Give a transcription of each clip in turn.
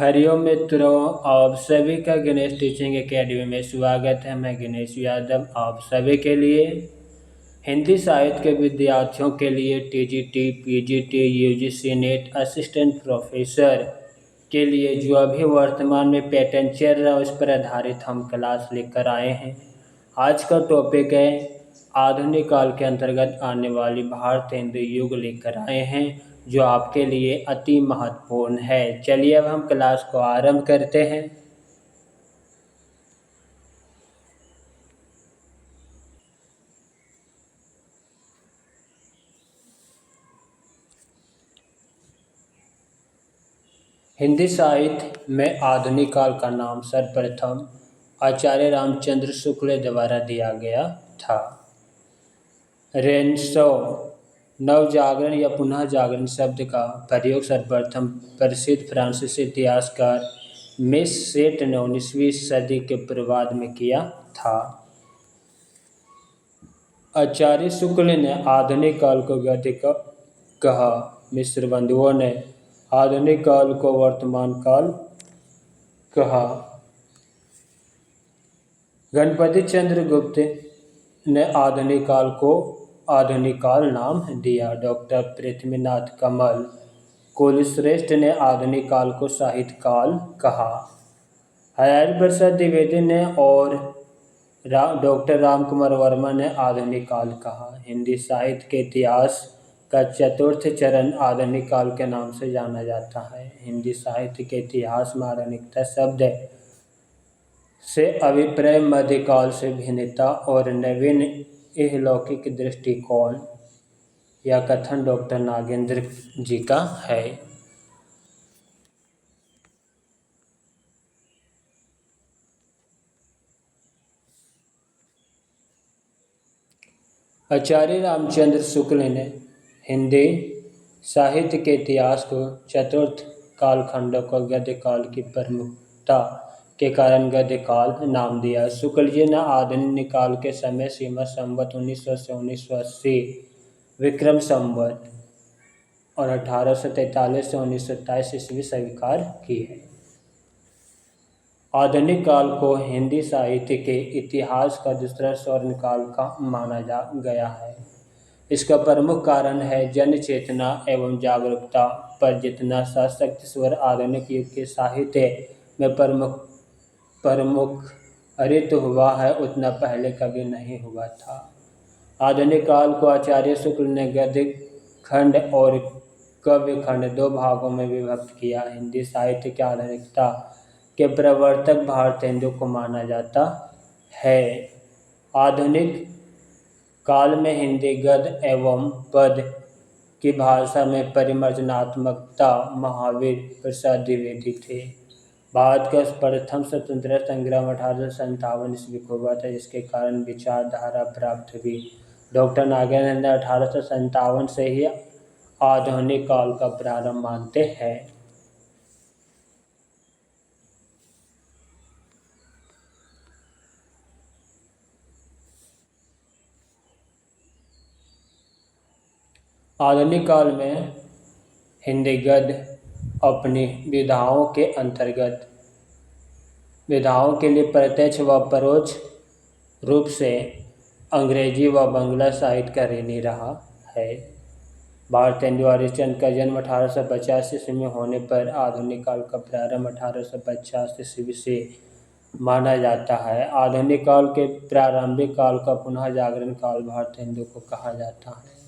हरिओम मित्रों, आप सभी का गणेश टीचिंग एकेडमी में स्वागत है। मैं गणेश यादव आप सभी के लिए हिंदी साहित्य के विद्यार्थियों के लिए TGT, PGT, UGC net assistant professor के लिए जो अभी वर्तमान में पैटर्न चल रहा है उस पर आधारित हम क्लास लेकर आए हैं। आज का टॉपिक है आधुनिक काल के अंतर्गत आने वाली भारत हिंदू युग लेकर आए हैं जो आपके लिए अति महत्वपूर्ण है। चलिए अब हम क्लास को आरंभ करते हैं। हिंदी साहित्य में आधुनिक काल का नाम सर्वप्रथम आचार्य रामचंद्र शुक्ल द्वारा दिया गया था। रेनेसां नवजागरण या पुनः जागरण शब्द का प्रयोग सर्वप्रथम प्रसिद्ध फ्रांसीसी इतिहासकार मिशेट ने 19वीं सदी के पूर्वार्ध में किया था। आचार्य शुक्ल ने आधुनिक काल को गद्य कहा। मिश्र बंधुओं ने आधुनिक काल को वर्तमान काल कहा। गणपति चंद्र गुप्त ने आधुनिक काल को आधुनिक काल नाम दिया। डॉक्टर पृथ्वीनाथ कमल कुलश्रेष्ठ ने आधुनिक काल को साहित्य काल कहा। हरिहर प्रसाद द्विवेदी ने और डॉक्टर रामकुमार वर्मा ने आधुनिक काल कहा। हिंदी साहित्य के इतिहास का चतुर्थ चरण आधुनिक काल के नाम से जाना जाता है। हिंदी साहित्य के इतिहास में आधुनिकता शब्द से अभिप्राय मध्यकाल से भिन्नता और नवीन इहलौकिक दृष्टिकोण या कथन डॉक्टर नागेंद्र जी का है। आचार्य रामचंद्र शुक्ल ने हिंदी साहित्य के इतिहास को चतुर्थ कालखंडों को गद्य काल की प्रमुखता के कारण गद्य काल नाम दिया। शुक्ल जी ने आधुनिक काल के समय सीमा संवत 1900 से 1980 विक्रम संवत और 1843 से 1927 ईस्वी स्वीकार की है। आधुनिक काल को हिंदी साहित्य के इतिहास का दूसरा स्वर्ण काल का माना गया है। इसका प्रमुख कारण है जन चेतना एवं जागरूकता पर जितना सशक्त स्वर आधुनिक युग के साहित्य में प्रमुखरित हुआ है उतना पहले कभी नहीं हुआ था। आधुनिक काल को आचार्य शुक्ल ने गद्य खंड और काव्य खंड दो भागों में विभक्त किया। हिंदी साहित्य की आधुनिकता के प्रवर्तक भारत हिंदू को माना जाता है। आधुनिक काल में हिंदी गद्य एवं पद्य की भाषा में परिमार्जनात्मकता महावीर प्रसाद द्विवेदी थे। भारत का प्रथम स्वतंत्रता संग्राम 1857 ईस्वी को हुआ था जिसके कारण विचारधारा प्राप्त हुई। डॉक्टर नागेंद्र ने 1857 से ही आधुनिक काल का प्रारंभ मानते हैं। आधुनिक काल में हिंदी गद्य अपनी विधाओं के अंतर्गत विधाओं के लिए प्रत्यक्ष व परोक्ष रूप से अंग्रेजी व बांग्ला साहित्य का ऋणी रहा है। भारत हिंदू हरिश्चंद्र का जन्म 1850 ईस्वी में होने पर आधुनिक काल का प्रारंभ 1850 ईस्वी से माना जाता है। आधुनिक काल के प्रारंभिक काल का पुनः जागरण काल भारत हिंदू को कहा जाता है।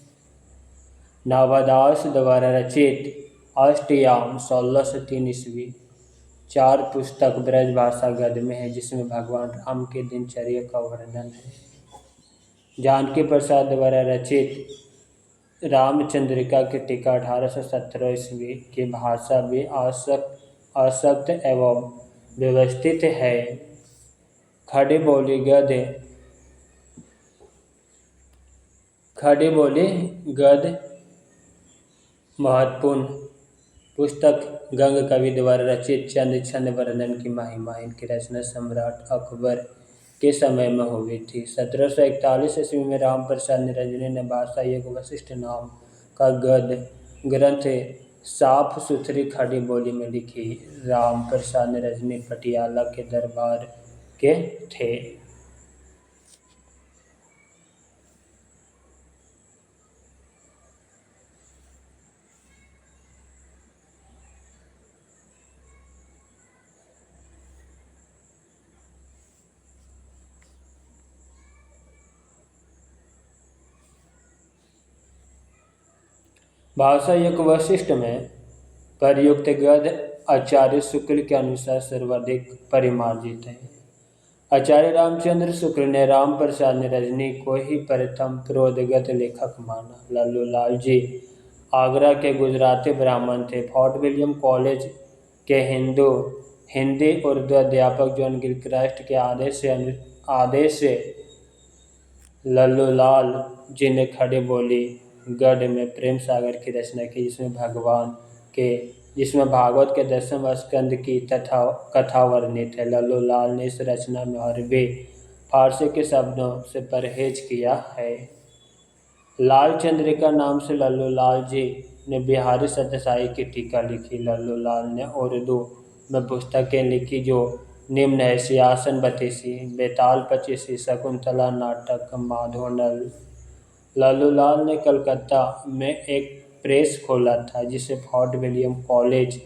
नाभादास द्वारा रचित अष्टयाम 1603 ईस्वी 4 पुस्तक ब्रज भाषा गद्य में है जिसमें भगवान राम के दिनचर्या का वर्णन है। जानकी प्रसाद द्वारा रचित रामचंद्रिका की टीका 1817 ईस्वी की भाषा भी आसक्त एवं व्यवस्थित है। खड़ी बोली गद्य महत्वपूर्ण पुस्तक गंग कवि द्वारा रचित चंद छंद वर्णन की महिमा। इनकी रचना सम्राट अकबर के समय में हुई थी। 1741 ईस्वी में राम प्रसाद निरंजनी ने भाषा योग वशिष्ठ नाम का गद्य ग्रंथ साफ सुथरी खड़ी बोली में लिखी। राम प्रसाद ने रजनी पटियाला के दरबार के थे। भाषा युग वशिष्ठ में प्रयुक्त गद्य आचार्य शुक्ल के अनुसार सर्वाधिक परिमार्जित है। आचार्य रामचंद्र शुक्ल ने राम प्रसाद ने रजनी को ही प्रथम प्रोद्गत लेखक माना। लल्लू लाल जी आगरा के गुजराती ब्राह्मण थे। फोर्ट विलियम कॉलेज के हिंदी उर्दू अध्यापक जॉन गिलक्रास्ट के आदेश से लल्लू लाल जी ने खड़ी बोली गद्य में प्रेम सागर की रचना की, जिसमें भागवत के 10वें स्कंद की कथा वर्णित है। लल्लू लाल ने इस रचना में अरबी फारसी के शब्दों से परहेज किया है। लाल चंद्रिका नाम से लल्लू लाल जी ने बिहारी सत्यसाई की टीका लिखी। लल्लू लाल ने उर्दू में पुस्तकें लिखी जो निम्न है: सिंहासन बत्तीसी, बेताल पचीसी, शकुंतला नाटक, माधोनल। लल्लू लाल ने कलकत्ता में एक प्रेस खोला था, जिसे फोर्ट विलियम कॉलेज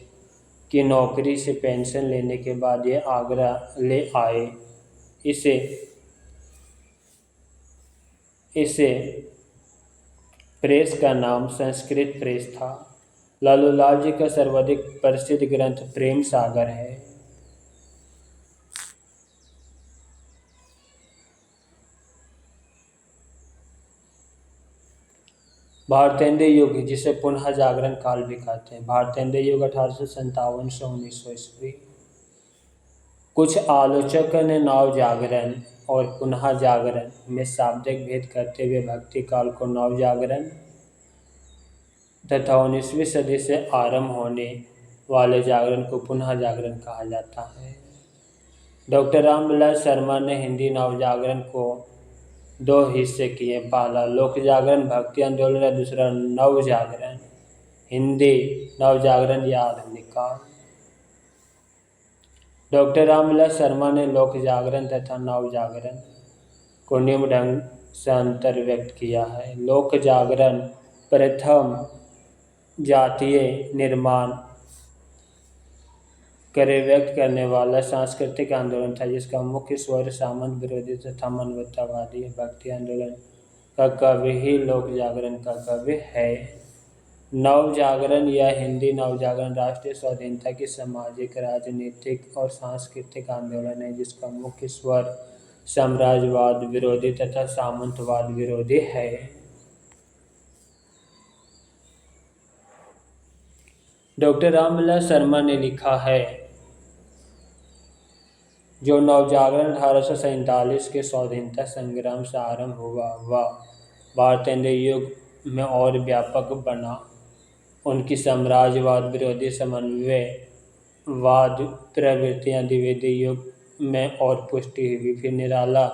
की नौकरी से पेंशन लेने के बाद ये आगरा ले आए। इसे प्रेस का नाम संस्कृत प्रेस था। लल्लू लाल जी का सर्वाधिक प्रसिद्ध ग्रंथ प्रेम सागर है। भारतेंद्र युग, जिसे पुनः जागरण काल भी कहते हैं। भारतेंद्र युग 1857 से 1900 ईस्वी। कुछ आलोचकों ने नव जागरण और पुनः जागरण में शाब्दिक भेद करते हुए भक्ति काल को नव जागरण तथा 19वीं सदी से आरंभ होने वाले जागरण को पुनः जागरण कहा जाता है। डॉक्टर रामविलास शर्मा ने हिंदी नव जागरण को 2 हिस्से किए। पहला लोक जागरण भक्ति आंदोलन और दूसरा नव जागरण हिंदी नव जागरण या आधुनिक काल। डॉक्टर रामविलास शर्मा ने लोक जागरण तथा नव जागरण को निम्न ढंग से अंतर व्यक्त किया है। लोक जागरण प्रथम जातीय निर्माण करे व्यक्त करने वाला सांस्कृतिक आंदोलन था, जिसका मुख्य स्वर सामंत विरोधी तथा मानवतावादी है। भक्ति आंदोलन का कवि ही लोक जागरण का कवि है। नव जागरण या हिंदी नव जागरण राष्ट्रीय स्वाधीनता की सामाजिक, राजनीतिक और सांस्कृतिक आंदोलन है, जिसका मुख्य स्वर साम्राज्यवाद विरोधी तथा सामंतवाद विरोधी है। डॉक्टर रामविलास शर्मा ने लिखा है, जो नवजागरण 1847 के स्वाधीनता संग्राम से आरंभ हुआ वह भारतेंद्र युग में और व्यापक बना। उनकी साम्राज्यवाद विरोधी समन्वयवाद प्रवृत्तियां द्विवेदी युग में और पुष्टि हुई। फिर निराला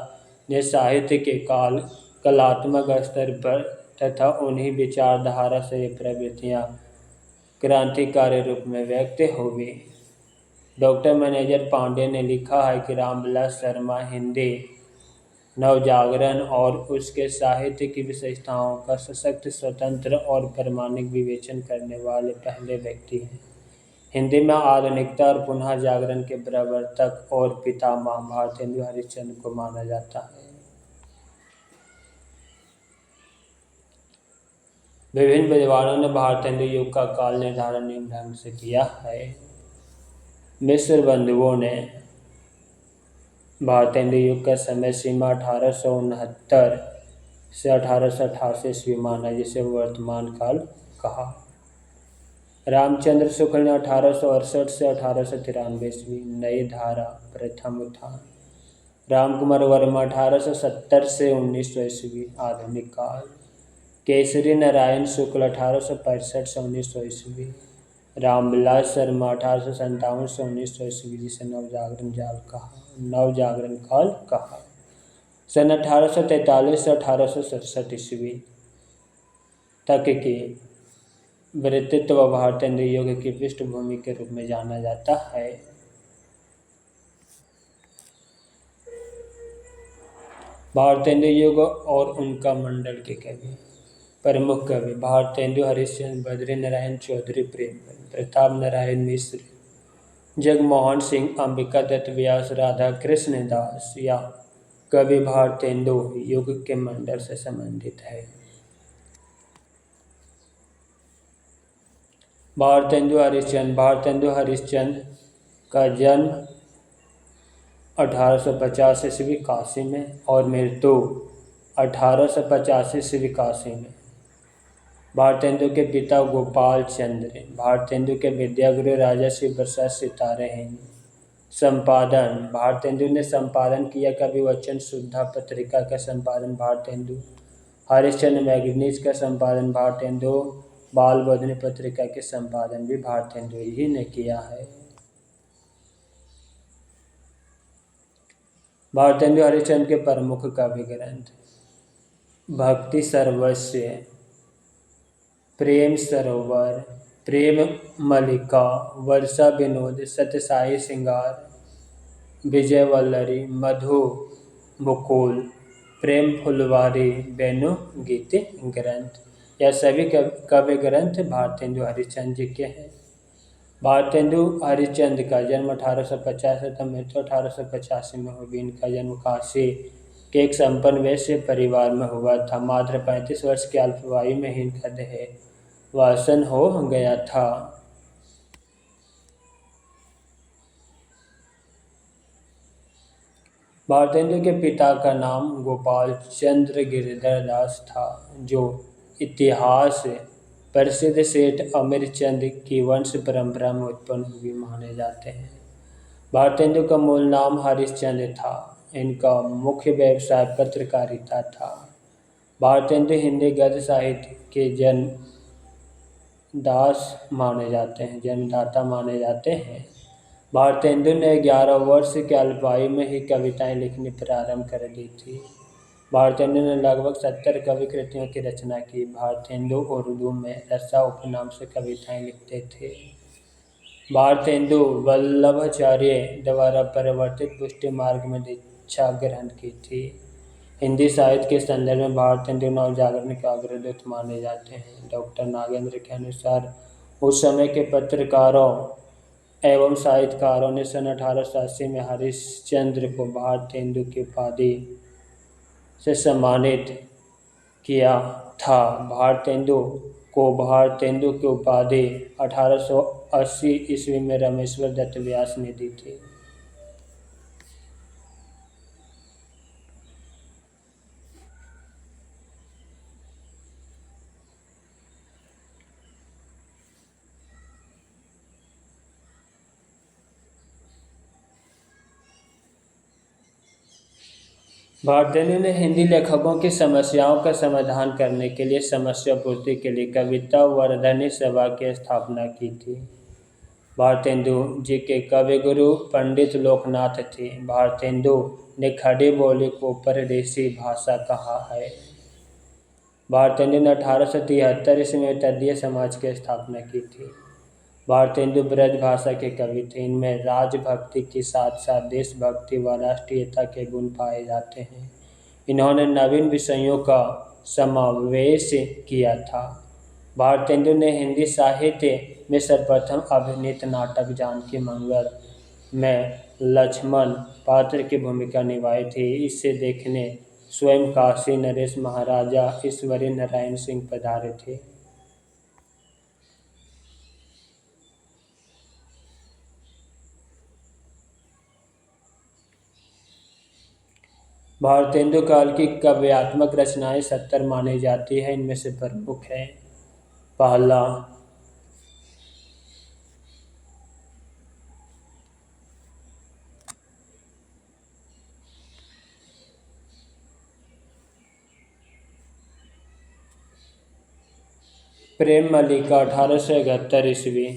ने साहित्य के कलात्मक स्तर पर तथा उन्हीं विचारधारा से ये प्रवृत्तियां क्रांतिकारी रूप में व्यक्त हुई। डॉक्टर मैनेजर पांडे ने लिखा है कि रामविलास शर्मा हिंदी नवजागरण और उसके साहित्य की विशेषताओं का सशक्त, स्वतंत्र और प्रामाणिक विवेचन करने वाले पहले व्यक्ति हैं। हिंदी में आधुनिकता और पुनः जागरण के प्रवर्तक और पितामह भारतेंदु हरिश्चंद्र को माना जाता है। विभिन्न विद्वानों ने भारतेंदु युग का काल निर्धारण निम्न ढंग से किया है। मिश्र बंधुओं ने भारतेंदु युग का समय सीमा 1869 से 1888 ईस्वी माना, जिसे वर्तमान काल कहा। रामचंद्र शुक्ल ने 1868 से 1893 ईस्वी। नई धारा प्रथम उत्थान। रामकुमार वर्मा 1870 से 1900 ईस्वी आधुनिक काल। केसरी नारायण शुक्ल 1865 से 1900 ईस्वी। रामविलास शर्मा 1857 से 1900 ईस्वी, जिसे नवजागरण काल कहा। सन 1843 से 1867 ईस्वी तक की वृत्तित्व भारतेंदु युग की पृष्ठभूमि के रूप में जाना जाता है। भारतेंदु युग और उनका मंडल के कवि। प्रमुख कवि भारतेंदु हरिश्चंद्र, बद्री नारायण चौधरी, प्रेमचंद, प्रताप नारायण मिश्र, जगमोहन सिंह, अंबिका दत्त व्यास, राधा कृष्ण दास या कवि भारतेंदु युग के मंडल से संबंधित है। भारतेंदु हरिश्चंद्र का जन्म 1850 ईस्वी काशी में और मृत्यु 1885 ईस्वी काशी में। भारतेंदु के पिता गोपाल चंद्र, भारतेंदु के विद्यागुरु राजा शिव प्रसाद सितारे हैं। संपादन भारतेंदु ने संपादन किया। कवि वचन सुधा पत्रिका का संपादन भारतेंदु, हरिश्चंद्र मैगजीन्स का संपादन भारतेंदु, बाल बोधनी पत्रिका के संपादन भी भारतेंदु ही ने किया है। भारतेंदु हरिश्चंद्र के प्रमुख काव्य ग्रंथ भक्ति सर्वस्व, प्रेम सरोवर, प्रेम मलिका, वर्षा विनोद, सत्यसाई श्रृंगार, विजय वल्लरी, मधु मुकुल, प्रेम फुलवारी, वेणु गीति ग्रंथ। यह सभी काव्य ग्रंथ भारतेंदु हरिश्चंद्र जी के हैं। भारतेंदु हरिश्चंद्र का जन्म 1850 तथा मृत्यु 1885 में हुई। इनका जन्म काशी के एक संपन्न वैश्य परिवार में हुआ था। मात्र 35 वर्ष की अल्पायु में ही इनका देहावसान हो गया था। भारतेंदु के पिता का नाम गोपाल चंद्र गिरधर दास था, जो इतिहास प्रसिद्ध सेठ अमीरचंद की वंश परंपरा में उत्पन्न हुए माने जाते हैं। भारतेंदु का मूल नाम हरिश्चंद्र था। इनका मुख्य व्यवसाय पत्रकारिता था। भारतेंदु हिंदी गद्य साहित्य के जन्मदाता माने जाते हैं। भारतेंदु ने 11 वर्ष की अल्पायु में ही कविताएं लिखनी प्रारंभ कर दी थी। भारतेंदु ने लगभग 70 कवि कृतियों की रचना की। भारतेंदु उर्दू में रसा उपनाम से कविताएं लिखते थे। भारतेंदु वल्लभाचार्य द्वारा परिवर्तित पुष्टि मार्ग में दीक्षा ग्रहण की थी। हिंदी साहित्य के संदर्भ में भारतेंदु नवजागरण के अग्रदूत माने जाते हैं। डॉक्टर नागेंद्र के अनुसार उस समय के पत्रकारों एवं साहित्यकारों ने सन 1880 में हरिश्चंद्र को भारतेंदु की उपाधि से सम्मानित किया था। भारतेंदु की उपाधि 1880 ईस्वी में रामेश्वर दत्त व्यास ने दी थी। भारतेंदु ने हिंदी लेखकों की समस्याओं का समाधान करने के लिए समस्या पूर्ति के लिए कविता वर्धनी सभा की स्थापना की थी। भारतेंदु जी के कवि गुरु पंडित लोकनाथ थे। भारतेंदु ने खड़ी बोली को परदेसी भाषा कहा है। भारतेंदु ने 1873 ईस्वी में तदीय समाज की स्थापना की थी। भारतेंदु ब्रज भाषा के कवि थे। इनमें राजभक्ति के साथ साथ देशभक्ति व राष्ट्रीयता के गुण पाए जाते हैं। इन्होंने नवीन विषयों का समावेश किया था। भारतेंदु ने हिंदी साहित्य में सर्वप्रथम अभिनीत नाटक जानकी मंगल में लक्ष्मण पात्र की भूमिका निभाई थी। इसे देखने स्वयं काशी नरेश महाराजा ईश्वरी नारायण सिंह पधारे थे। भारतेंदु काल की काव्यात्मक रचनाएं 70 मानी जाती हैं। इनमें से प्रमुख हैं पहला प्रेम मलिका 1871 ईस्वी,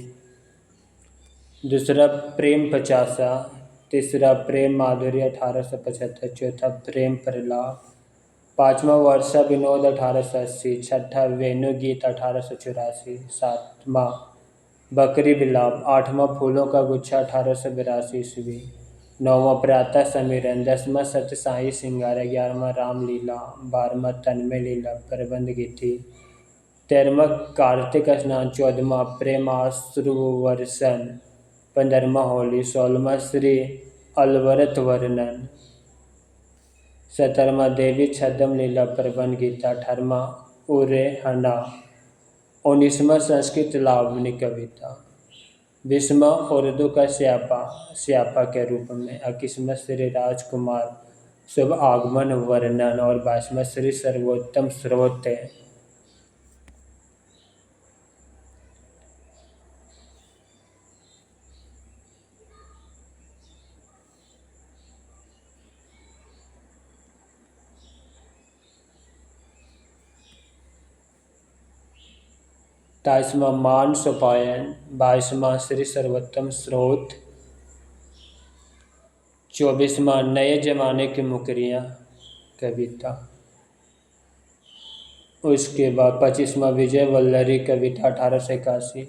दूसरा प्रेम पचासा, तीसरा प्रेम माधुरी 1875, चौथा प्रेम प्रलाप पाँचवा वर्षा विनोद 1880, छठा वेणुगीत 1884, सातवां बकरी विलाप, आठवां फूलों का गुच्छा 1882 ईस्वी, नौवां प्रातः समीरण, 10वां सत्य साई सिंगार, 11वां रामलीला, 12वां तन्मय लीला प्रबंध गीति, 13वां कार्तिक स्नान, 14वां प्रेमाश्रु वर्षण, 15वां होली, 16वां श्री अलवरत वर्णन, 17वां देवी छद्म लीला प्रबंध गीता, 18वां उरेहना, 19वां संस्कृत लावणी कविता, 20वां उर्दू का स्यापा के रूप में, 21वां श्री राजकुमार शुभ आगमन वर्णन और 22वां श्री सर्वोत्तम श्रोते। ताइसवां मान सोपायन, 22वां श्री सर्वोत्तम स्रोत, 24वां नए जमाने की मुकरियाँ कविता, उसके बाद 25वां विजय वल्लरी कविता 1881,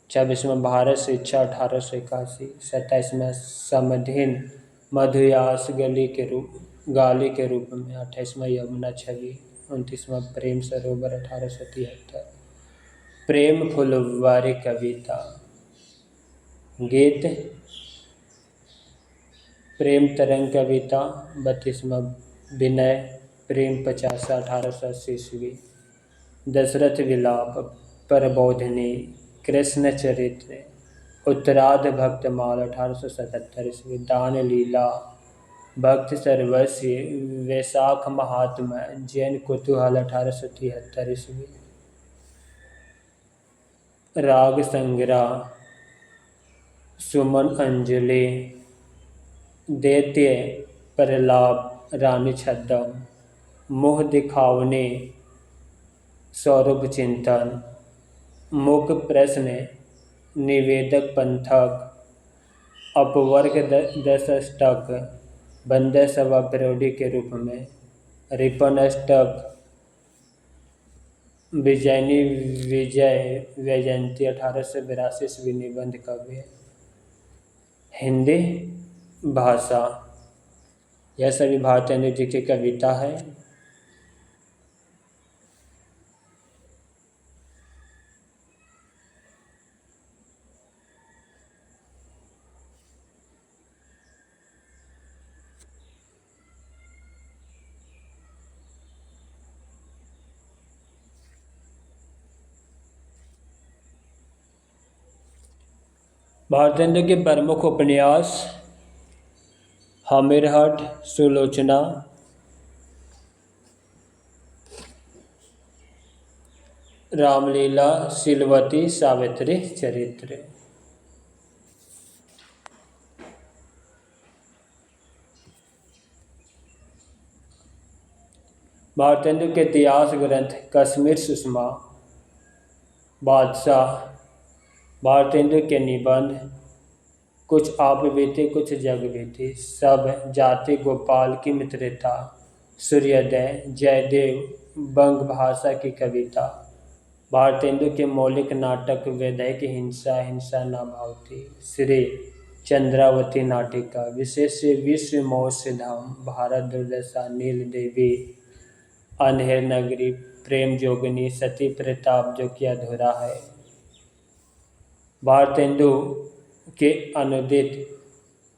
26वां भारत शिक्षा 1881, 27वां समधिन मधुयास गाली के रूप में, 28वां यमुना छवि, 29वां प्रेम सरोवर 1873, प्रेम फुलवारी कविता, गीत प्रेम तरंग कविता, 32वां विनय प्रेम 50 1880 ईस्वी, दशरथ विलाप प्रबोधिनी, कृष्ण चरित्र, उत्तरार्ध भक्तमाल 1877 ईस्वी, दान लीला, भक्त सर्वस्व, वैशाख महात्मा, जैन कुतूहल 1873 ईस्वी, राग संग्रह, सुमन अंजलि, दैत्य प्रलाप, रानी छद्म, मुँह दिखावनी, सौरभ चिंतन, मुख प्रश्न, निवेदक पंथक, अपवर्ग 10 अष्टक, बंदर सभा प्रौढ़ी के रूप में, रिपन अष्टक, विजयनी विजय वैजयंती 1882 ईस्वी निबंध काव्य। हिंदी भाषा, यह सभी भारतेंदु जी की कविता है। भारतेंदु के प्रमुख उपन्यास हमीरहट, सुलोचना, रामलीला, शीलवती, सावित्री चरित्र। भारतेंदु के इतिहास ग्रंथ कश्मीर सुषमा, बादशाह, भारतेंदु के निबंध, कुछ आप बीते कुछ जग बीते, सब जाति गोपाल की मित्रता, सूर्योदय, जयदेव, बंग भाषा की कविता, भारतेंदु के मौलिक नाटक वैदेहिक हिंसा, हिंसा न भावती, श्री चंद्रावती नाटिका, विशेष विश्व मौस्य धाम, भारत दुर्दशा, नील देवी, अंधेर नगरी, प्रेम जोगिनी, सती प्रताप जो कि अधूरा है, भारतेंदु के अनुदित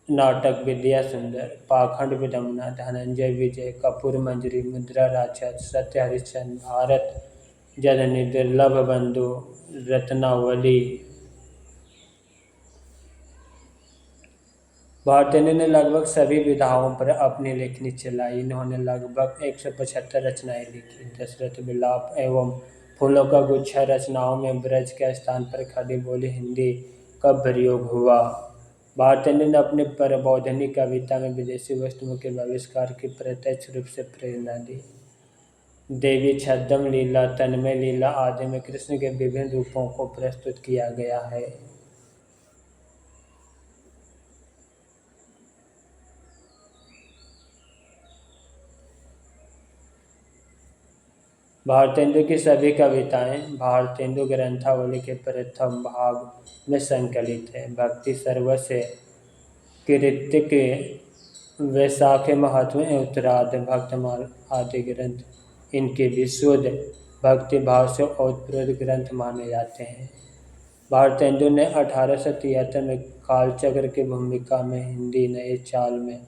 नाटक विद्या सुंदर, पाखंड विडम्बना, धनंजय विजय, कपूर मंजरी, मुद्रा राक्षस, सत्य हरिश्चंद्र, भारत जननी, दुर्लभ बंधु, रत्नावली। भारतेंदु ने लगभग सभी विधाओं पर अपनी लेखनी चलाई। इन्होंने लगभग 175 रचनाएं लिखी। दशरथ विलाप एवं फूलों का गुच्छा रचनाओं में ब्रज के स्थान पर खड़ी बोली हिंदी का प्रयोग हुआ। भारतेंदु ने अपनी प्रबोधिनी कविता में विदेशी वस्तुओं के बहिष्कार की प्रत्यक्ष रूप से प्रेरणा दी। देवी छद्म लीला, तन्मय लीला आदि में कृष्ण के विभिन्न रूपों को प्रस्तुत किया गया है। भारतेंदु की सभी कविताएं भारतेंदु ग्रंथावली के प्रथम भाग में संकलित है। भक्ति सर्वस्य कृतिक वैशाख महत्व एवं उत्तरार्ध भक्तमाल आदि ग्रंथ इनके विशुद्ध भक्ति भाव से ओतप्रोत ग्रंथ माने जाते हैं। भारतेंदु ने 1873 में कालचक्र की भूमिका में हिंदी नए चाल में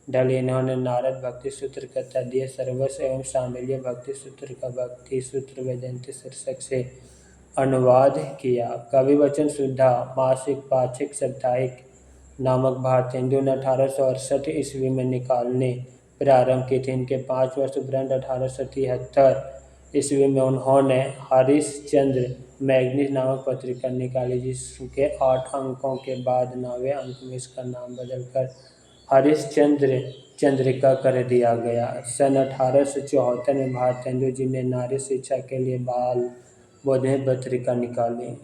ढली इन्होंने नारद भक्ति सूत्र का तदीय सर्वस्व एवं शामिलीय भक्ति सूत्र का भक्ति सूत्र वैजयंती शीर्षक से अनुवाद किया। कवि वचन सुधा मासिक पाक्षिक साप्ताहिक नामक भारतेंदु ने 1868 ईस्वी में निकालने प्रारंभ की थी। इनके 5 वर्ष उपरांत 1873 ईस्वी में उन्होंने हरिश्चंद्र मैगजीन नामक पत्रिका निकाली, जिसके 8 अंकों के बाद 9वें अंक में इसका नाम बदलकर हरिश्चंद्र चंद्रिका कर दिया गया। सन 1874 में भारतेंदु जी ने नारी शिक्षा के लिए बाल बोधनी पत्रिका निकाली।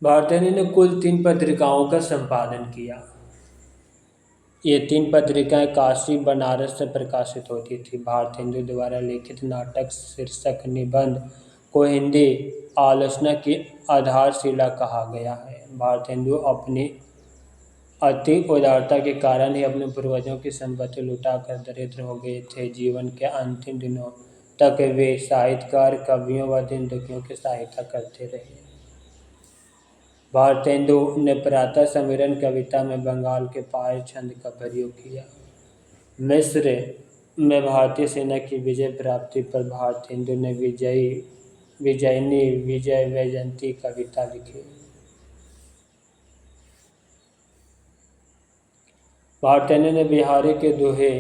भारतेंदु ने कुल 3 पत्रिकाओं का संपादन किया। ये 3 पत्रिकाएं काशी बनारस से प्रकाशित होती थी। भारतेंदु द्वारा लिखित नाटक शीर्षक निबंध को हिंदी आलोचना की आधारशिला कहा गया है। भारतेंदु अपनी अति उदारता के कारण ही अपने पूर्वजों की संपत्ति लुटाकर दरिद्र हो गए थे। जीवन के अंतिम दिनों तक वे साहित्यकार, कवियों व दीन दुखियों की सहायता करते रहे। भारतेंदु ने प्रातः समीरण कविता में बंगाल के पायल छंद का प्रयोग किया। मिस्र में भारतीय सेना की विजय प्राप्ति पर भारतेंदु ने विजयिनी विजय वैजयंती कविता लिखी। भारतेंदु ने बिहारी के दोहे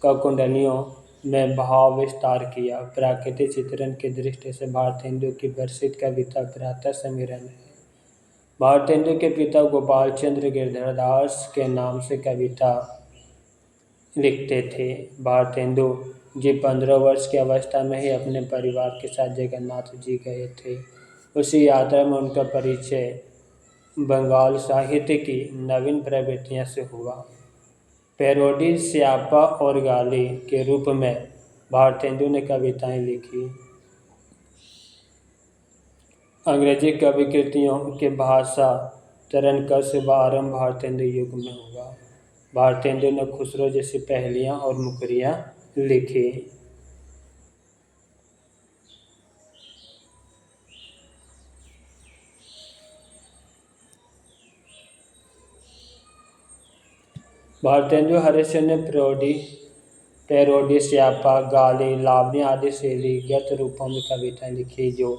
का कुंडलियों में भाव विस्तार किया। प्राकृतिक चित्रण की दृष्टि से भारतेंदु की प्रसिद्ध कविता प्रातः समीरण है। भारतेंदु के पिता गोपाल चंद्र गिरधरदास के नाम से कविता लिखते थे। भारतेंदु जी 15 वर्ष की अवस्था में ही अपने परिवार के साथ जगन्नाथ जी गए थे। उसी यात्रा में उनका परिचय बंगाल साहित्य की नवीन प्रवृत्तियों से हुआ। पैरोडी, स्यापा और गाली के रूप में भारतेंदु ने कविताएं लिखी। अंग्रेजी कवि कृतियों के भाषा तरण का शुभारंभ भारतेंदु युग में हुआ। भारतेंदु ने खुसरो जैसी पहेलियां और मुकरियां लिखी। भारतेंदु हरिश्चंद्र ने पैरोडी, स्यापा, गाली, लावणी आदि शैलीगत रूपों में कविताएं लिखी जो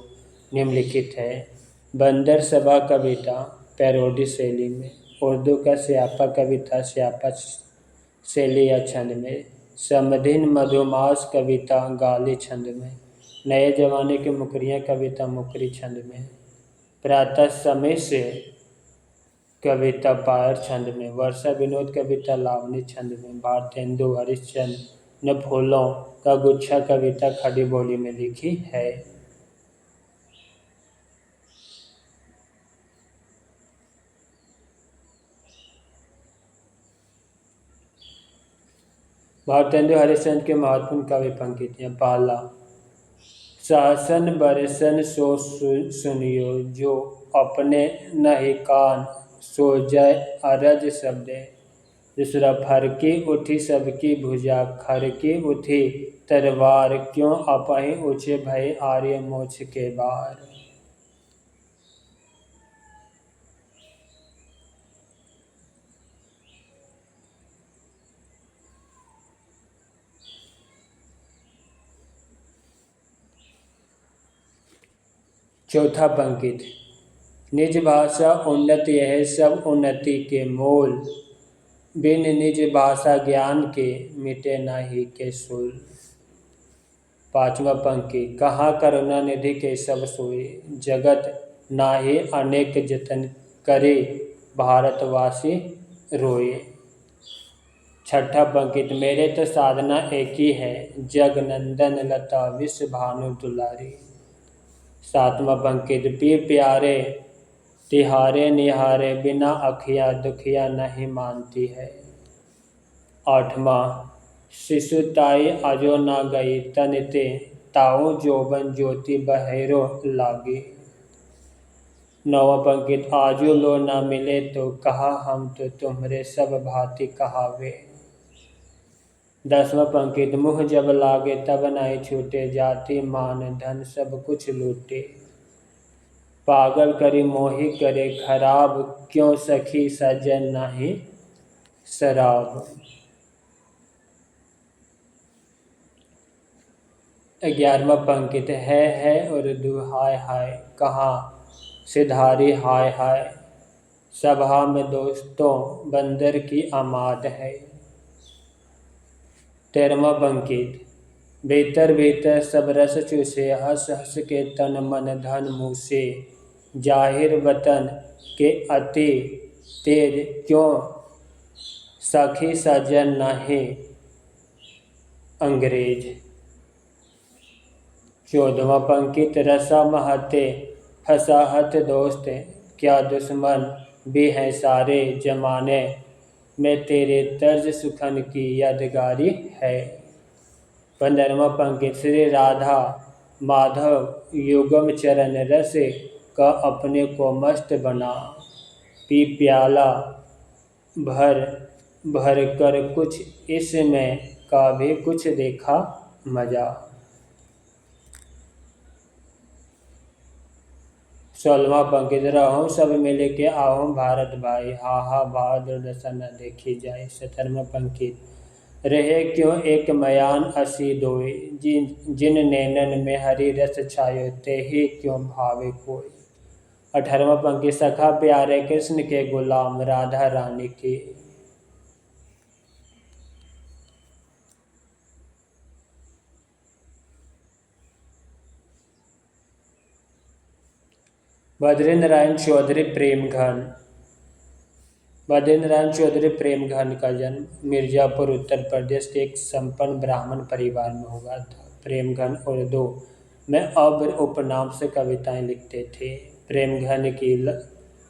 निम्नलिखित है। बंदर सभा कविता पैरोडी शैली में, उर्दू का स्यापा कविता स्यापा शैली या छंद में, समधिन मधुमास कविता गाली छंद में, नए जमाने की मुकरियाँ कविता मुकरी छंद में, प्रातः समय से कविता पायर छंद में, वर्षा विनोद कविता लावणी छंद में। भारतेंदु हरिश्चंद्र ने फूलों का गुच्छा कविता खड़ी बोली में लिखी है। भारतेंदु हरिश्चंद्र के महत्वपूर्ण कवि पंक्तियाँ। पहला, सहसन बरसन सो सुनियो, जो अपने नहीं कान सो जय अरज शब्दे। दूसरा, फरकी उठी सबकी भुजा, खरकी उठी तरवार, क्यों अपहि ऊँचे भय आर्य मोक्ष के बार। चौथा पंक्ति, निज भाषा उन्नति यह सब उन्नति के मूल, बिन निज भाषा ज्ञान के मिटे नाही के सूल। पांचवा पंक्ति, कहाँ करुणा निधि के सब सोए, जगत नाही अनेक जतन करे, भारतवासी रोए। छठा पंक्ति, मेरे तो साधना एक ही है, जग नंदन लता विश्व भानु दुलारी। सातवां पंक्ति, पी प्यारे तिहारे निहारे, बिना अखियाँ दुखिया नहीं मानती है। आठवां, शिशुताई अजो ना गई तन ते, ताऊ जोबन ज्योति बहेरो लागी। नौवां पंक्ति, आजू लो ना मिले तो कहा हम तो तुम्हारे सब भांति कहावे। 10वां पंक्ति, मुँह जब लागे तब नहीं छूटे, जाति मान धन सब कुछ लूटे। पागल करी मोही करे खराब, क्यों सखी सजन नहीं शराब। 11वां पंक्ति, है और दुहाय हाय, कहाँ सिधारी हाय हाय, सभा में दोस्तों बंदर की आमाद है। 13वां पंक्ति, भीतर भीतर सब रस चूसे, हंस हंस के तन मन धन मूसे, जाहिर वतन के अति तेज, क्यों सखी सजन नहीं अंग्रेज। 14वां पंक्ति, रसा महते फसाहत दोस्त, क्या दुश्मन भी हैं सारे जमाने में, तेरे तर्ज सुखन की यादगारी है। 15वां पंक्ति, श्री राधा माधव युगम चरण रस का अपने को मस्त बना, पी प्याला भर भर कर कुछ इसमें का भी कुछ देखा मजा। 16वां पंक्ति, रहूं सब मिल के आहूं भारत भाई, हा हा बहादुर दशा न देखी जाए। 17वां पंक्ति, रहे क्यों एक मयान असी दोई, जिन नैनन में हरि रस छायो, ते ही क्यों भावे कोई। 18वां पंक्ति, सखा प्यारे कृष्ण के गुलाम, राधा रानी की। बद्रीनारायण नारायण चौधरी प्रेम घन। बद्रीनारायण नारायण चौधरी प्रेम घन का जन्म मिर्जापुर उत्तर प्रदेश के एक संपन्न ब्राह्मण परिवार में हुआ था। प्रेम घन उर्दू में अब्र उपनाम से कविताएं लिखते थे। प्रेम घन की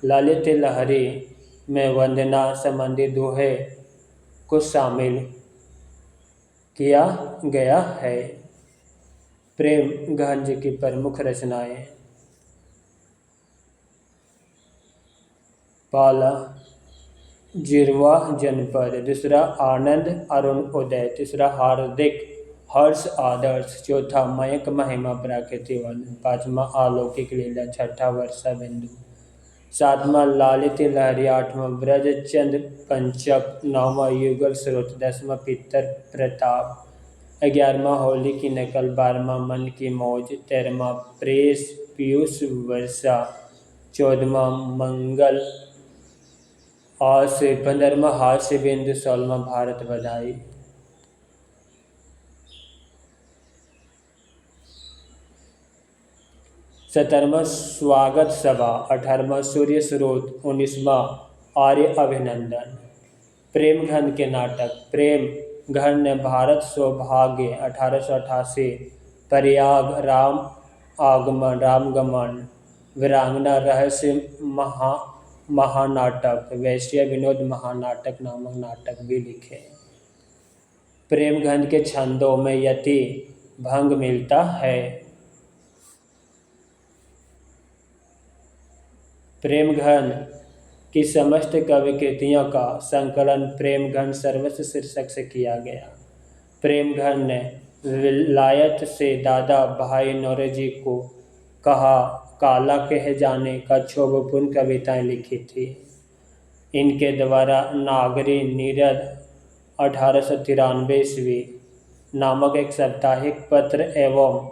ललित लहरी में वंदना संबंधी दोहे को शामिल किया गया है। प्रेम घन जी की प्रमुख रचनाएं, पहला जिरवा जनपद, दूसरा आनंद अरुण उदय, तीसरा हार्दिक हर्ष आदर्श, चौथा मयंक महिमा प्राकृति वर्णन, पांचवा अलौकिक लीला, छठा वर्षा बिंदु, सातवां लालित लहरी, आठवां ब्रजचंद पंचक, नौवां युगल स्रोत, 10वां पितर प्रताप, 11वां होली की नकल, 12वां मन की मौज, 13वां प्रेस पीयूष वर्षा, 14वां मंगल हास्य, 15वां हास्य बिंदु, 16वां भारत बधाई। सत्रहवां स्वागत सभा, 18वां सूर्य स्रोत, 19वां आर्य अभिनंदन। प्रेम घन के नाटक, प्रेम घन ने भारत सौभाग्य 1888, प्रयाग रामगमन, वीरांगना रहस्य महानाटक, वैश्य विनोद महानाटक नामक नाटक भी लिखे। प्रेम घन के छंदों में यति भंग मिलता है। प्रेम घन की समस्त कवि कृतियों का संकलन प्रेम घन सर्वस्व शीर्षक से किया गया। प्रेम घन ने विलायत से दादा भाई नौरोजी को कहा काला कह जाने का क्षोभपूर्ण कविताएं लिखी थी। इनके द्वारा नागरी नीरद 1893 ईस्वी नामक एक साप्ताहिक पत्र एवं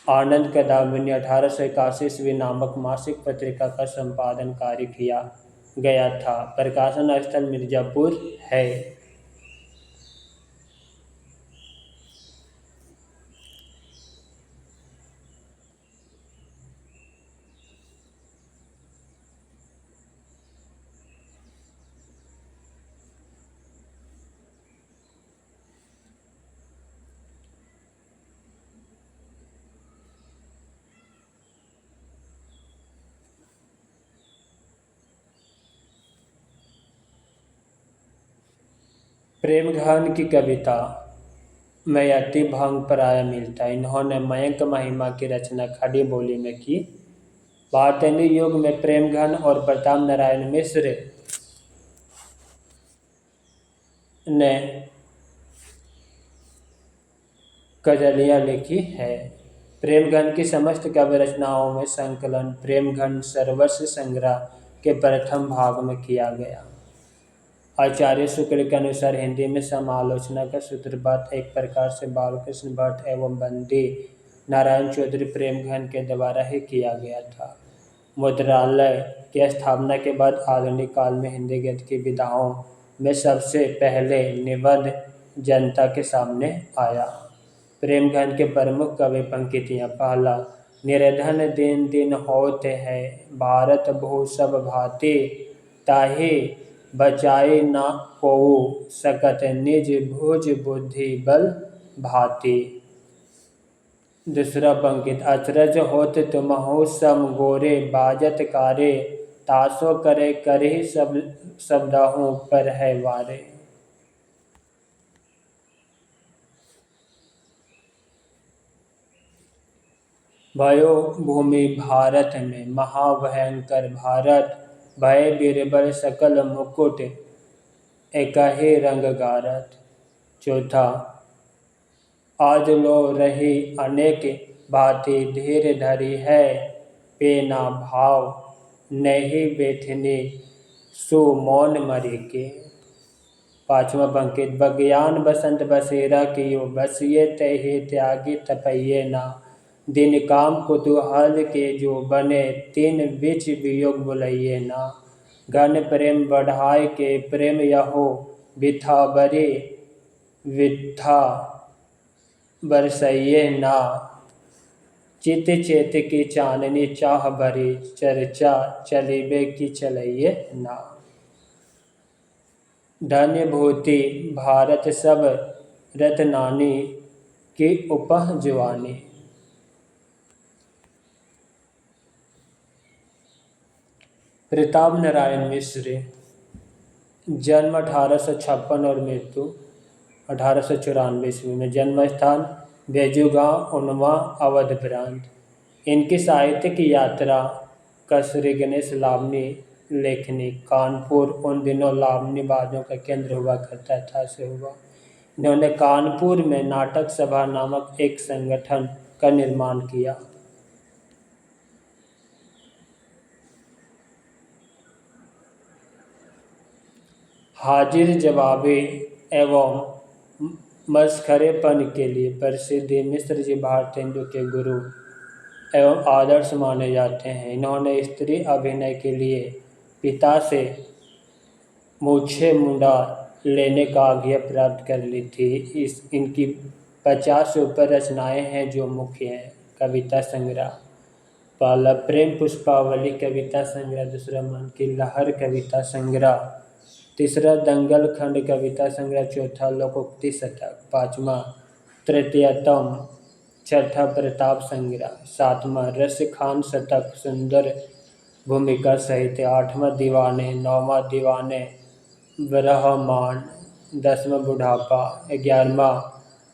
आनंद कदामिनी 1881 ईस्वी नामक मासिक पत्रिका का संपादन कार्य किया गया था। प्रकाशन स्थल मिर्जापुर है। प्रेम घन की कविता में अति भंग प्राय मिलता है। इन्होंने मयंक महिमा की रचना खड़ी बोली में की। भारतेंदु युग में प्रेमघन और प्रताप नारायण मिश्र ने गजलियाँ लिखी है। प्रेमघन की समस्त काव्य रचनाओं में संकलन प्रेमघन सरवर्ष संग्रह के प्रथम भाग में किया गया। आचार्य शुक्ल के अनुसार हिंदी में समालोचना का सूत्रपात एक प्रकार से बालकृष्ण भट्ट एवं बंदी नारायण चौधरी प्रेमघन के द्वारा ही किया गया था। मुद्रालय की स्थापना के बाद आधुनिक काल में हिंदी गद्य की विधाओं में सबसे पहले निबंध जनता के सामने आया। प्रेमघन के प्रमुख कवि पंक्तियाँ। पहला, निर्धन दिन दिन होते हैं, भारत भू सब भांति, ताहि बचाई न कोउ सकत, निज भुज बुद्धि बल भांति। दूसरा पंक्ति, अचरज होत तुमहु सम गोरे, बाजत कारे, तासो करे करहि सब शब्दहु पर है वारे। भयो भूमि भारत में, महाभयंकर भारत, भय बीरबल सकल मुकुट, एकहि रंग गारत। चौथा, आज लो रही अनेक भांति, धीर धरी है पेना भाव, नहीं बैठनी सु मौन मरी के। पांचवा पंक्ति, बज्ञान बसंत बसेरा कियो, बसिए तहि त्यागी तपइये ना, दिन काम कुतूहल के जो बने, तीन बिच वियोग बुलइये ना। घन प्रेम बढ़ाए के प्रेम यहो, बिथा बरी विथा बरसइये ना, चित चेत की चाननी चाह भरी, चर्चा चलिबे की चलइये ना। धन्य भूति भारत सब रत्नानी, की उपह जवानी। प्रताप नारायण मिश्र जन्म 1856 और मृत्यु 1894 ईस्वी में। जन्म स्थान बेजू गाँव, उनवा, अवध प्रांत। इनकी साहित्यिक यात्रा का श्री गणेश लावनी लेखनी कानपुर उन दिनों लावनीबाजों का केंद्र हुआ करता था से हुआ। इन्होंने कानपुर में नाटक सभा नामक एक संगठन का निर्माण किया। हाजिर जवाबी एवं मस्खरेपन के लिए प्रसिद्ध मिश्र जी भारतेंदु के गुरु एवं आदर्श माने जाते हैं। इन्होंने स्त्री अभिनय के लिए पिता से मूछें मुंडा लेने का आज्ञा प्राप्त कर ली थी। इनकी 50 से ऊपर रचनाएं हैं जो मुख्य हैं। कविता संग्रह, पहला प्रेम पुष्पावली कविता संग्रह, दूसरा मन की लहर कविता संग्रह, तीसरा दंगल खंड कविता संग्रह, चौथा लोकोक्ति शतक, पांचवा तृतीयतम, छठा प्रताप संग्रह, सातवां रस खान शतक सुंदर भूमिका सहित, आठवां दीवाने, नौवां दीवाने ब्रह्मांड, 10वां बुढ़ापा, 11वां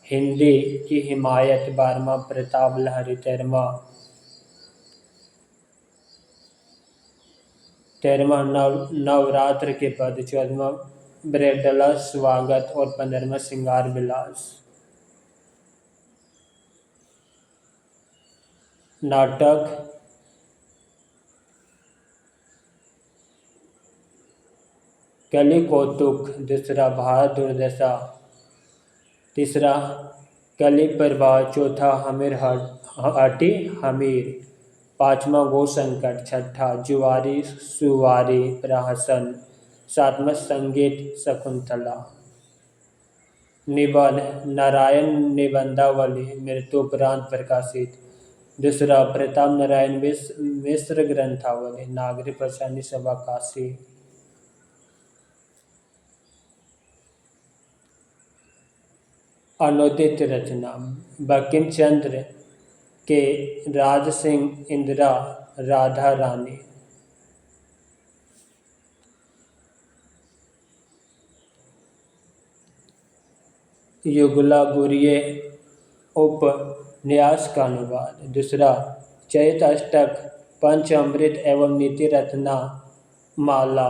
हिंदी की हिमायत, 12वां प्रताप लहरी, 13वां नवरात्र के पद, 14वां ब्रेडला स्वागत और 15वां श्रृंगार विलास। नाटक कली कौतुक, दूसरा भारत दुर्दशा, तीसरा कली प्रभाव, चौथा हमीर हटी हमीर, पांचवा गो संकट, छठा जुआरी सुवारी प्रहसन, सातवां संगीत शकुंतला। निबंध नारायण निबंधावली मृत्युपरांत प्रकाशित, दूसरा प्रताप नारायण मिश्र ग्रंथावली नागरिक प्रशासनिक सभा काशी। अनुदित रचना बंकिम चंद्र के राज सिंह इंदिरा राधा रानी। युगला गुरिये उपन्यास का अनुवाद। दूसरा, चरित अष्टक, पंचामृत एवं नीति रत्ना माला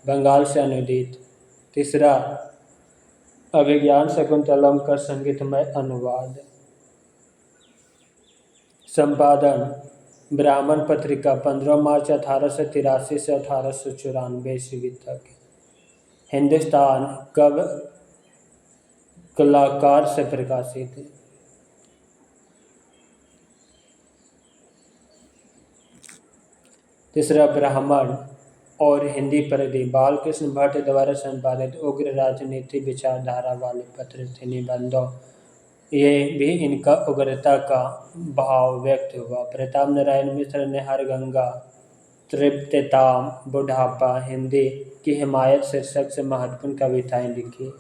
बंगाल से अनुदित। तीसरा, अभिज्ञान शकुंतलम का संगीतमय अनुवाद। संपादन ब्राह्मण पत्रिका 15 मार्च 1883 से 1894 ईस्वी तक। हिंदुस्तान कलाकार से प्रकाशित। तीसरा, ब्राह्मण और हिंदी परिधि, बालकृष्ण भट्ट द्वारा संपादित उग्र राजनीति विचारधारा वाले पत्र थे। निबंधों ये भी इनका उग्रता का भाव व्यक्त हुआ। प्रताप नारायण मिश्र ने हर गंगा, तृप्यताम, बुढ़ापा, हिंदी की हिमायत शीर्षक से महत्वपूर्ण कविताएं लिखी।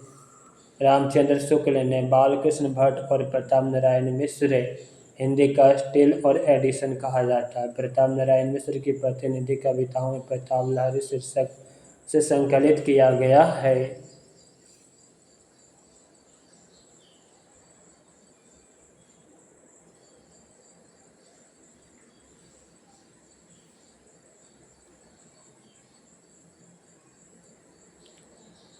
रामचंद्र शुक्ल ने बालकृष्ण भट्ट और प्रताप नारायण मिश्र हिंदी का स्टील और एडिशन कहा जाता है। प्रताप नारायण मिश्र की प्रतिनिधि कविताओं में प्रताप लहरी शीर्षक से संकलित किया गया है।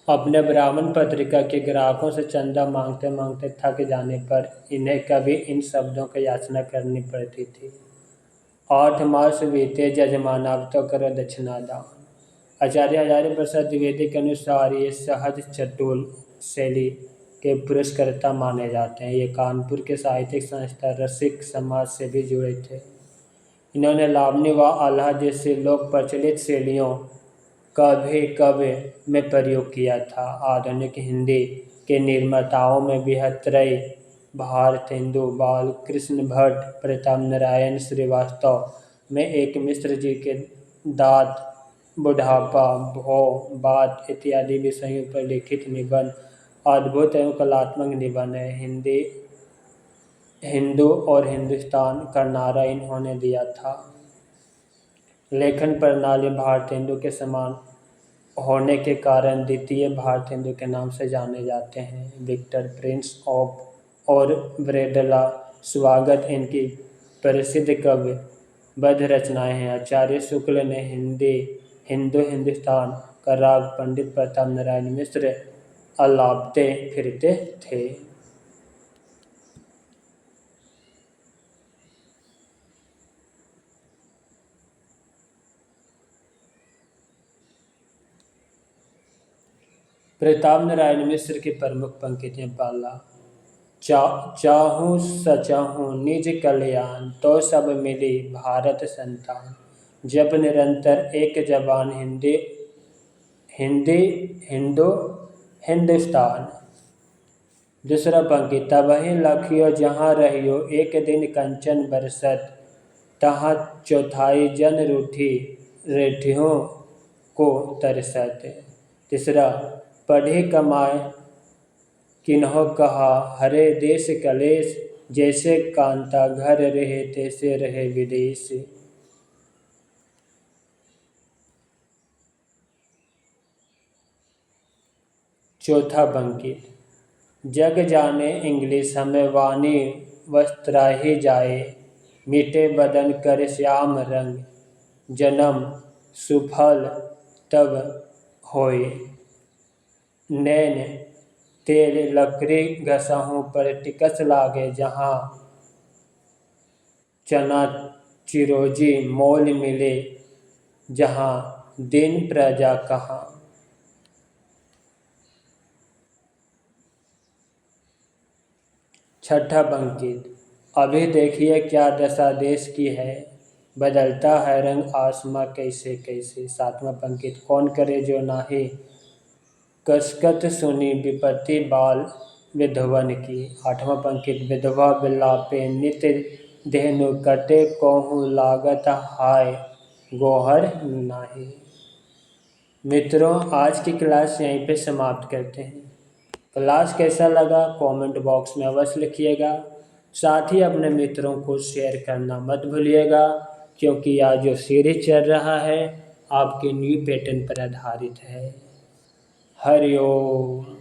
अपने ब्राह्मण पत्रिका के ग्राहकों से चंदा मांगते मांगते थक जाने पर इन्हें कभी इन शब्दों की याचना करनी पड़ती थी। 8 मास बीते जजमान, अब तो करो दक्षिणादान। आचार्य हजारी प्रसाद द्विवेदी के अनुसार ये सहज चटुल शैली के पुरस्कर्ता माने जाते हैं। ये कानपुर के साहित्यिक संस्था रसिक समाज से भी जुड़े थे। इन्होंने लावनी व आल्हा जैसी लोक प्रचलित शैलियों का भी काव्य में प्रयोग किया था। आधुनिक हिंदी के निर्माताओं में बृहत्त्रय भारतेंदु, बालकृष्ण भट्ट, प्रताप नारायण श्रीवास्तव में एक मिश्र जी के दांत, बुढ़ापा, भौ, बात इत्यादि विषयों पर लिखित निबंध अद्भुत एवं कलात्मक निबंध है। हिंदू और हिंदुस्तान का नारा इन्होंने दिया था। लेखन प्रणाली भारतेंदु के समान होने के कारण द्वितीय भारतेंदु के नाम से जाने जाते हैं। विक्टर, प्रिंस ऑफ और ब्रेडला स्वागत इनकी प्रसिद्ध काव्यबद्ध रचनाएं हैं। आचार्य शुक्ल ने हिंदू हिंदुस्तान का राग पंडित प्रताप नारायण मिश्र अलापते फिरते थे। प्रताप नारायण मिश्र की प्रमुख पंक्तियाँ। पहला, चाहूँ सचाहूँ निज कल्याण, तो सब मिली भारत संतान। जब निरंतर एक जबान, हिंदू हिंदुस्तान। दूसरा पंक्ति, तबहि लखियो जहाँ रहियो, एक दिन कंचन बरसत, तहाँ चौथाई जन रूठी, रेठियों को तरसत। तीसरा, पढ़े कमाए किन्हों कहा, हरे देश कलेश, जैसे कांता घर रहे तैसे रहे विदेश। चौथा पंक्ति, जग जाने इंग्लिश, हमें वाणी वस्त्राही जाए, मिटे बदन कर श्याम रंग, जन्म सुफल तब होए। नैन तेल लकड़ी घसहूँ पर टिकस लागे, जहाँ चना चिरोजी मोल मिले, जहाँ दिन प्रजा कहाँ। छठा पंक्ति, अभी देखिए क्या दशा देश की है, बदलता है रंग आसमां कैसे कैसे। सातवां पंक्ति, कौन करे जो नाही, कसकत सुनी विपत्ति बाल विधवन की। आठवां पंक्ति, विधवा बिलापे नित धेनु, कटे कोहू लागत हाय गोहर नाही। मित्रों, आज की क्लास यहीं पे समाप्त करते हैं। क्लास कैसा लगा कमेंट बॉक्स में अवश्य लिखिएगा। साथ ही अपने मित्रों को शेयर करना मत भूलिएगा, क्योंकि आज जो सीरीज चल रहा है आपके न्यू पैटर्न पर आधारित है। हरि ओम।